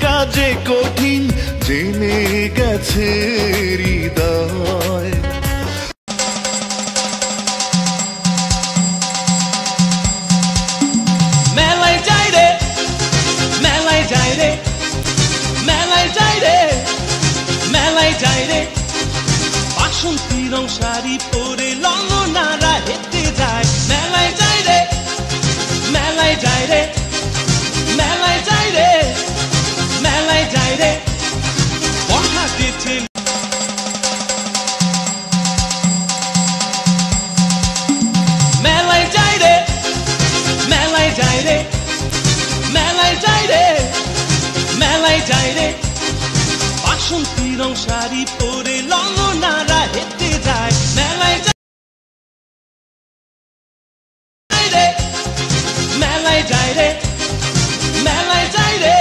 জীবনটা যে কঠিন জেনে গেছে হৃদয়। মেলায় যাই রে, মেলায় যাই রে, মেলায় যাই রে, মেলায় যাই রে, বাসন্তী রং শাড়ি পরে ললনারা হেঁটে যায়। মেলায় যাই রে, মেলায় যাই রে, মেলায় যাই রে, মেলায় যাই রে, বর্ষাতে ছেলে। মেলায় যাই রে, মেলায় যাই রে, মেলায় যাই রে, মেলায় যাই রে, বাসন্তী রং শাড়ি পরে ললনারা হেঁটে যায়। মেলায় যাই রে, মেলায় যাই রে, মেলায় যাই রে,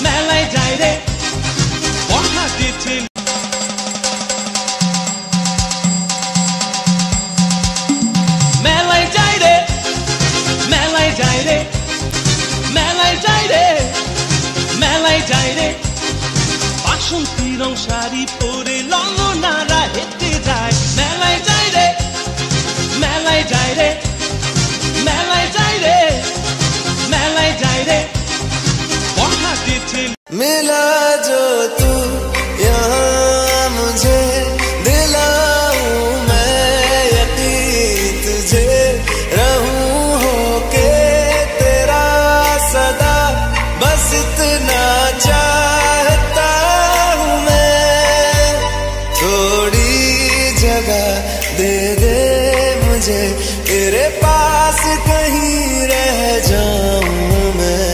মেলায় যাই রে, বর্ষাতে ছেলে। মেলায় যাই রে, মেলায় যাই রে, মেলায় যাই রে, মেলায় যাই রে, বাসন্তী রং শাড়ি পরে ললনারা হেঁটে যায়। মেলায় যাই রে, মেলায় যাই রে, মেলায় যাই রে, মেলায় যাই রে, বর্ষাতে ছেলে। मिला जो तू यहाँ मुझे दिलाऊं मैं यकीन तुझे रहूं होके तेरा सदा बस इतना चाहता हूँ मैं। थोड़ी जगह दे दे मुझे तेरे पास कहीं रह जाऊं मैं।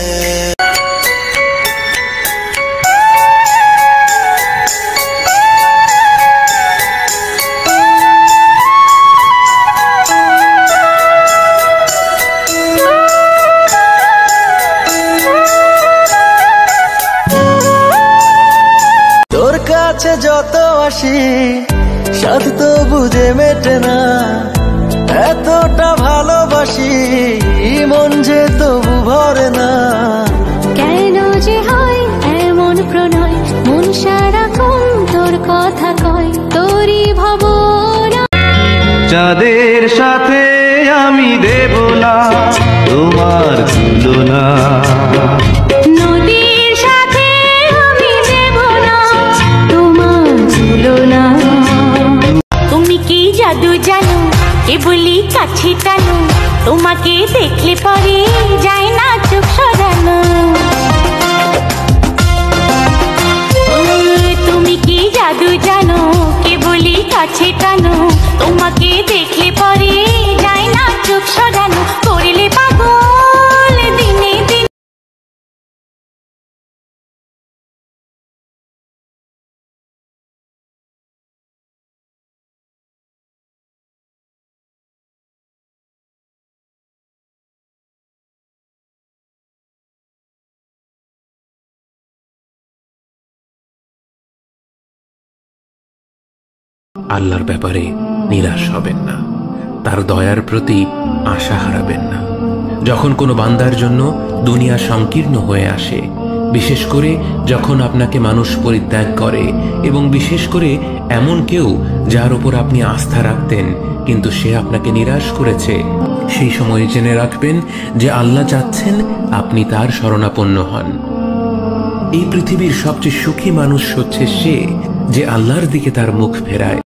যত আসি সাথ তো বুঝে মেটে না, এতটা ভালোবাসি মন যে তবু ভরে না। কেন যে হয় এমন প্রণয়, মন সারাক্ষণ তোর কথা কয়, তোরই ভাবনা। যাদের সাথে আমি দেব না তোমার তুলনা, নদীর সাথে আমি দেব না তোমার তুলনা। তুমি কি জাদু জানো, কে বলি কাছে টানো, তোমাকে দেখলে পরে যায় না চোখ সরানো। তুমি কি জাদু জানো, কে বলি কাছে টানো, তোমাকে দেখলে পরে যায় না চোখ সরানো। করলে পাগল দিনে দিনে। আল্লাহর ব্যাপারে নিরাশ হবেন না, তার দয়ার প্রতি আশা হারাবেন না। যখন কোনো বান্দার জন্য দুনিয়া সংকীর্ণ হয়ে আসে, বিশেষ করে যখন আপনাকে মানুষ পরিত্যাগ করে, এবং বিশেষ করে এমন কেউ যার উপর আপনি আস্থা রাখতেন কিন্তু সে আপনাকে নিরাশ করেছে, সেই সময় জেনে রাখবেন যে আল্লাহ চাচ্ছেন আপনি তার শরণাপন্ন হন। এই পৃথিবীর সবচেয়ে সুখী মানুষ হচ্ছে সে যে আল্লাহর দিকে তার মুখ ফেরায়।